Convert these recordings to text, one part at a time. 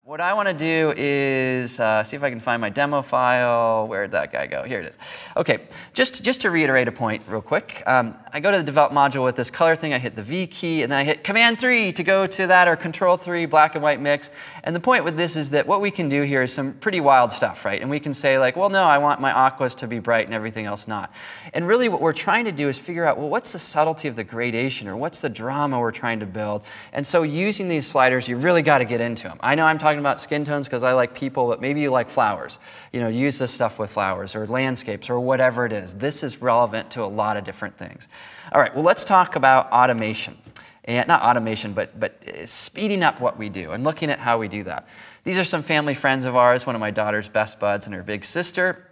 What I want to do is see if I can find my demo file. Where'd that guy go? Here it is. OK, just to reiterate a point real quick, I go to the develop module with this color thing. I hit the V key, and then I hit Command 3 to go to that, or Control 3, black and white mix. And the point with this is that what we can do here is some pretty wild stuff, right? And we can say, like, well, no, I want my aquas to be bright and everything else not. And really what we're trying to do is figure out, well, what's the subtlety of the gradation, or what's the drama we're trying to build? And so using these sliders, you really got to get into them. I know I'm talking about skin tones because I like people, but maybe you like flowers. You know, use this stuff with flowers or landscapes or whatever it is. This is relevant to a lot of different things. All right, well, let's talk about automation. And not automation, but speeding up what we do and looking at how we do that. These are some family friends of ours, one of my daughter's best buds and her big sister.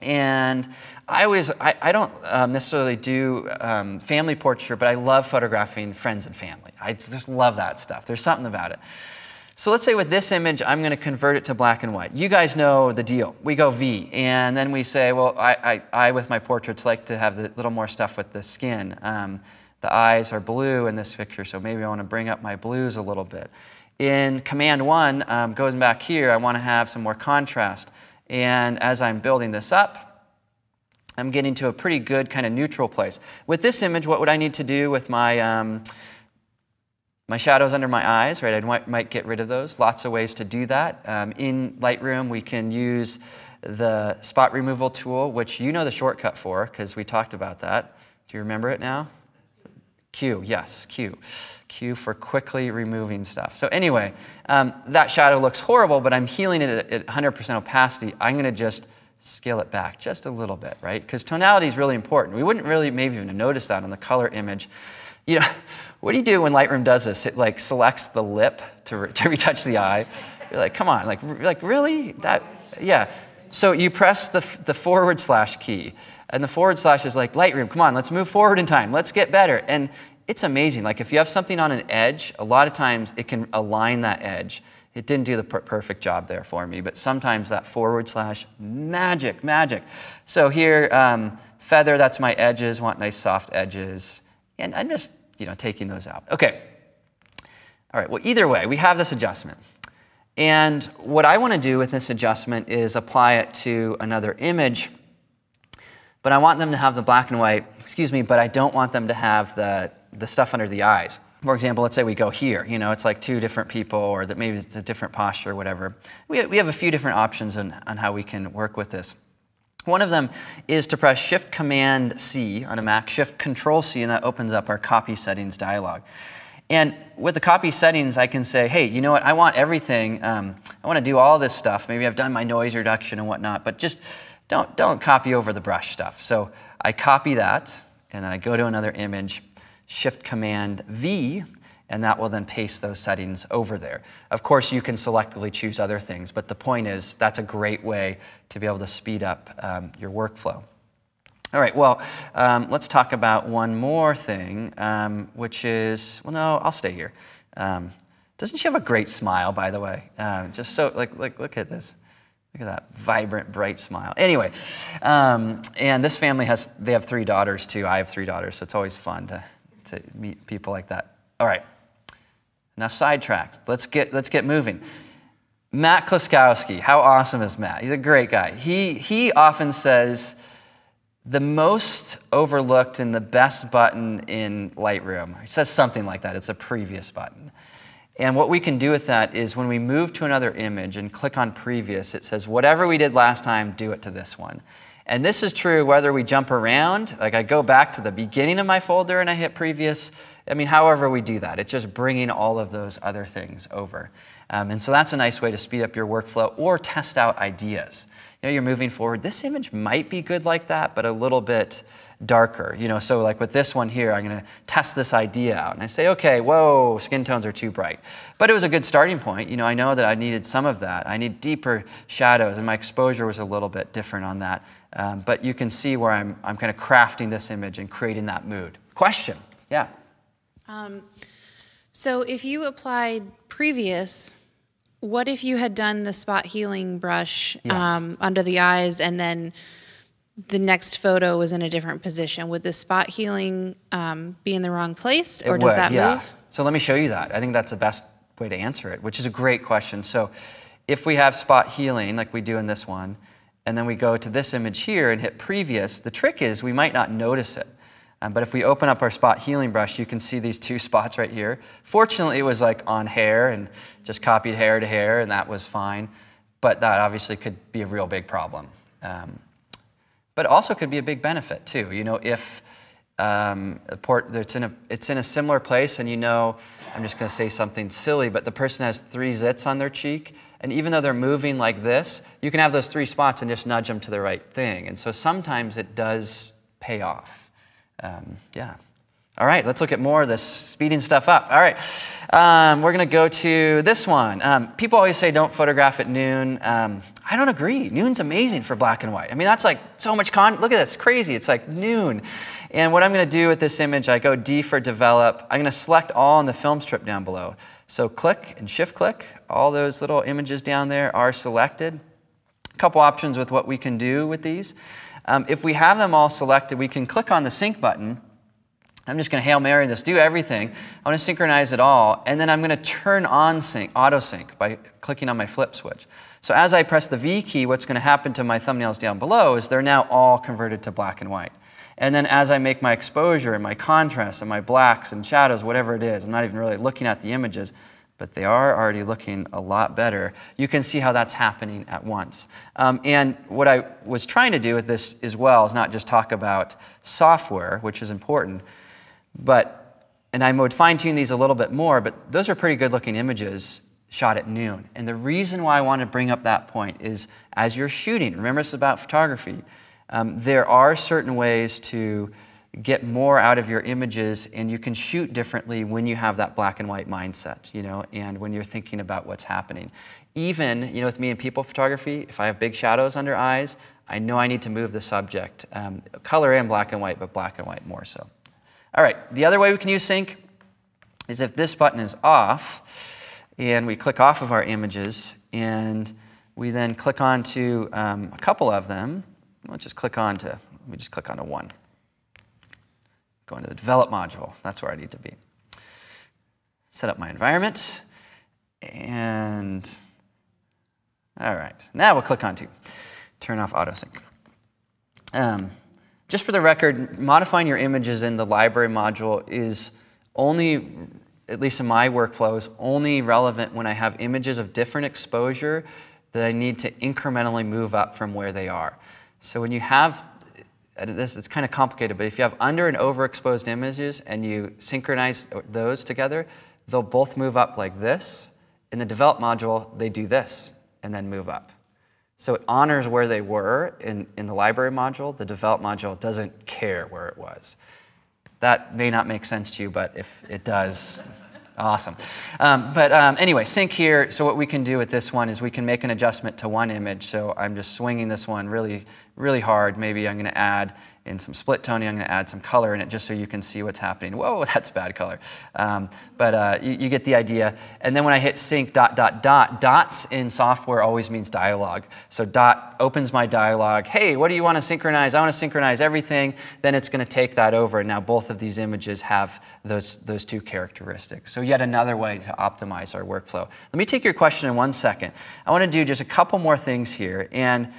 And I don't necessarily do family portraiture, but I love photographing friends and family. I just love that stuff. There's something about it. So let's say with this image, I'm going to convert it to black and white. You guys know the deal. We go V, and then we say, well, I with my portraits, like to have a little more stuff with the skin. The eyes are blue in this picture, so maybe I want to bring up my blues a little bit. In Command 1, going back here, I want to have some more contrast. And as I'm building this up, I'm getting to a pretty good kind of neutral place. With this image, what would I need to do with my my shadows under my eyes, right? I might get rid of those. Lots of ways to do that. In Lightroom, we can use the spot removal tool, which you know the shortcut for, because we talked about that. Do you remember it now? Q, yes, Q. Q for quickly removing stuff. So anyway, that shadow looks horrible, but I'm healing it at 100% opacity. I'm going to just scale it back just a little bit, right? Because tonality is really important. We wouldn't really maybe even notice that on the color image. You know, what do you do when Lightroom does this? It like selects the lip to retouch the eye. You're like, come on, like really? That, yeah. So you press the / key, and the / is like, Lightroom, come on, let's move forward in time. Let's get better. And it's amazing. Like if you have something on an edge, a lot of times it can align that edge. It didn't do the perfect job there for me, but sometimes that / magic. So here, feather, that's my edges, want nice soft edges. And I'm just, you know, taking those out. Okay. All right, well, either way, we have this adjustment. And what I want to do with this adjustment is apply it to another image, but I want them to have the black and white, but I don't want them to have the stuff under the eyes. For example, let's say we go here. You know, it's like two different people, or that maybe it's a different posture or whatever. We have a few different options on how we can work with this. One of them is to press Shift-Command-C on a Mac, Shift-Control-C, and that opens up our copy settings dialog. And with the copy settings, I can say, hey, you know what, I want everything. I want to do all this stuff. Maybe I've done my noise reduction and whatnot, but just don't copy over the brush stuff. So I copy that, and then I go to another image, Shift-Command-V, and that will then paste those settings over there. Of course, you can selectively choose other things, but the point is that's a great way to be able to speed up your workflow. All right, well, let's talk about one more thing, which is, well, no, I'll stay here. Doesn't she have a great smile, by the way? Just so, like, look at this. Look at that vibrant, bright smile. Anyway, and this family they have 3 daughters, too. I have 3 daughters, so it's always fun to meet people like that. All right. Enough sidetracked. Let's get moving. Matt Kloskowski. How awesome is Matt? He's a great guy. He often says the most overlooked and the best button in Lightroom. He says something like that. It's a previous button. And what we can do with that is when we move to another image and click on previous, it says whatever we did last time, do it to this one. And this is true whether we jump around, like I go back to the beginning of my folder and I hit previous. I mean, however we do that, it's just bringing all of those other things over. And so that's a nice way to speed up your workflow or test out ideas. You know, you're moving forward. This image might be good like that, but a little bit darker. You know, so like with this one here, I'm going to test this idea out. And I say, okay, whoa, skin tones are too bright. But it was a good starting point. You know, I know that I needed some of that. I need deeper shadows, and my exposure was a little bit different on that. But you can see where I'm kind of crafting this image and creating that mood. Question? Yeah. So if you applied previous, what if you had done the spot healing brush under the eyes, and then the next photo was in a different position? Would the spot healing be in the wrong place, or does that move? So let me show you that. I think that's the best way to answer it, which is a great question. So if we have spot healing, like we do in this one, and then we go to this image here and hit previous, the trick is we might not notice it. But if we open up our spot healing brush, you can see these two spots right here. Fortunately, it was like on hair and just copied hair to hair, and that was fine. But that obviously could be a real big problem. But also could be a big benefit too. You know, if it's in a similar place, and you know, I'm just going to say something silly, but the person has 3 zits on their cheek, and even though they're moving like this, you can have those 3 spots and just nudge them to the right thing. And so sometimes it does pay off. Yeah. All right, let's look at more of this speeding stuff up. All right, we're going to go to this one. People always say don't photograph at noon. I don't agree. Noon's amazing for black and white. I mean, that's like so much look at this, crazy. It's like noon. And what I'm going to do with this image, I go D for develop. I'm going to select all in the film strip down below. So click and shift click. All those little images down there are selected. A couple options with what we can do with these. If we have them all selected, we can click on the sync button. I'm just going to Hail Mary this, do everything. I want to synchronize it all, and then I'm going to turn on auto sync by clicking on my flip switch. So as I press the V key, what's going to happen to my thumbnails down below is they're now all converted to black and white. And then as I make my exposure and my contrast and my blacks and shadows, whatever it is, I'm not even really looking at the images, but they are already looking a lot better. You can see how that's happening at once. And what I was trying to do with this as well is not just talk about software, which is important, and I would fine-tune these a little bit more, but those are pretty good-looking images shot at noon. And the reason why I want to bring up that point is as you're shooting, remember this is about photography, there are certain ways to get more out of your images, and you can shoot differently when you have that black and white mindset, you know, and when you're thinking about what's happening. Even, you know, with me in people photography, if I have big shadows under eyes, I know I need to move the subject. Color and black and white, but black and white more so. All right, the other way we can use sync is if this button is off, and we click off of our images, and we then click on to a couple of them. Let's just click on to, let me just click on to one. Go into the develop module. That's where I need to be. Set up my environment. And all right, now we'll click on to turn off autosync. Just for the record, modifying your images in the library module is only, at least in my workflows, only relevant when I have images of different exposure that I need to incrementally move up from where they are. So when you have this, it's kind of complicated, but if you have under and overexposed images and you synchronize those together, they'll both move up like this. In the develop module, they do this and then move up. So it honors where they were in the library module. The develop module doesn't care where it was. That may not make sense to you, but if it does, awesome. Anyway, sync here. So what we can do with this one is we can make an adjustment to one image. So I'm just swinging this one really, really hard. Maybe I'm going to add in some split toning. I'm going to add some color in it just so you can see what's happening. Whoa, that's bad color. You get the idea. And then when I hit sync ... dots in software always means dialogue. So dot opens my dialogue. Hey, what do you want to synchronize? I want to synchronize everything. Then it's going to take that over. And now both of these images have those two characteristics. So yet another way to optimize our workflow. Let me take your question in 1 second. I want to do just a couple more things here. And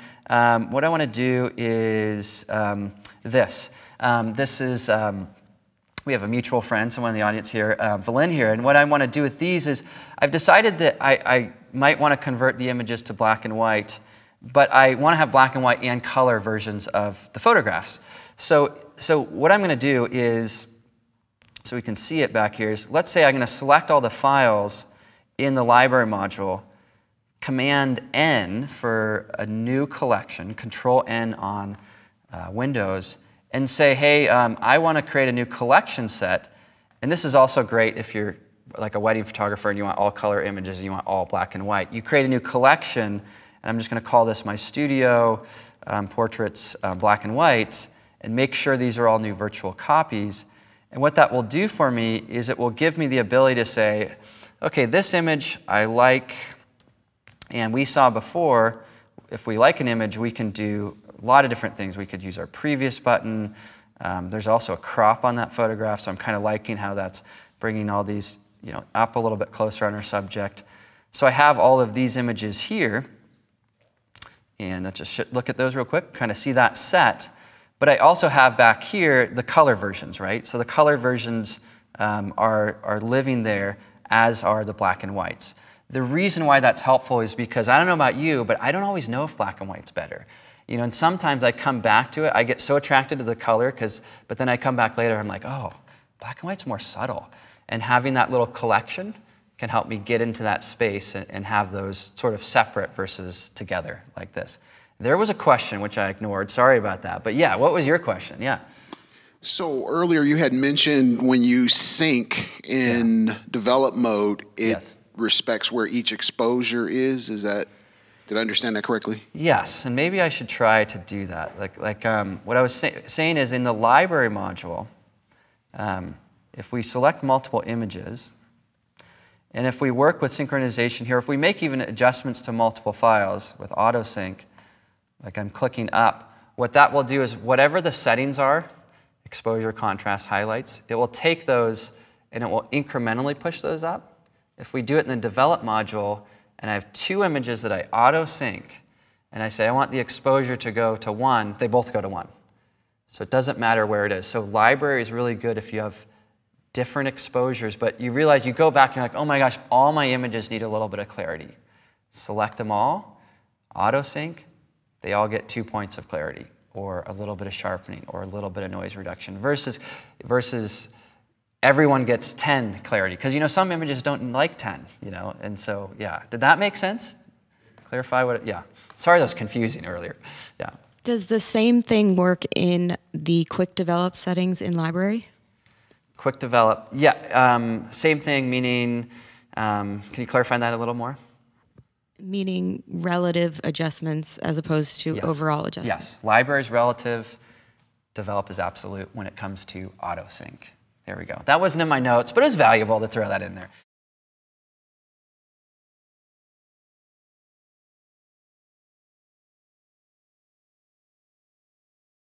what I want to do is this. We have a mutual friend, someone in the audience here, Valin here, and what I want to do with these is I've decided that I might want to convert the images to black and white, but I want to have black and white and color versions of the photographs. So what I'm going to do is, so we can see it back here, is let's say I'm going to select all the files in the library module, Command N for a new collection, Control N on Windows, and say, hey, I want to create a new collection set. And this is also great if you're like a wedding photographer and you want all color images and you want all black and white. You create a new collection, and I'm just going to call this my studio portraits black and white, and make sure these are all new virtual copies. And what that will do for me is it will give me the ability to say, okay, this image I like, and we saw before, if we like an image, we can do a lot of different things. We could use our previous button. There's also a crop on that photograph, so I'm kind of liking how that's bringing all these up a little bit closer on our subject. So I have all of these images here, and let's just look at those real quick, kind of see that set. But I also have back here the color versions, right? So the color versions are living there, as are the black and whites. The reason why that's helpful is because I don't know about you, but I don't always know if black and white's better. And sometimes I come back to it. I get so attracted to the color, but then I come back later, I'm like, oh, black and white's more subtle. And having that little collection can help me get into that space and have those sort of separate versus together like this. There was a question which I ignored. Sorry about that. But yeah, what was your question? Yeah. So earlier you had mentioned when you sync in develop mode, it respects where each exposure is. Did I understand that correctly? Yes, and maybe I should try to do that. What I was saying is in the library module, if we select multiple images, and if we work with synchronization here, if we make even adjustments to multiple files with autosync, like I'm clicking up, what that will do is whatever the settings are, exposure, contrast, highlights, it will take those and it will incrementally push those up. If we do it in the develop module, and I have two images that I auto-sync, and I say I want the exposure to go to 1, they both go to 1. So it doesn't matter where it is. So library is really good if you have different exposures, but you realize you go back and you're like, oh my gosh, all my images need a little bit of clarity. Select them all, auto-sync, they all get 2 points of clarity, or a little bit of sharpening, or a little bit of noise reduction, versus everyone gets 10 clarity. Because some images don't like 10, and so, yeah. Did that make sense? Clarify yeah. Sorry that was confusing earlier. Yeah. Does the same thing work in the quick develop settings in library? Quick develop, yeah. Same thing, meaning, can you clarify that a little more? Meaning relative adjustments as opposed to overall adjustments. Yes, library is relative, develop is absolute when it comes to auto sync. There we go. That wasn't in my notes, but it was valuable to throw that in there.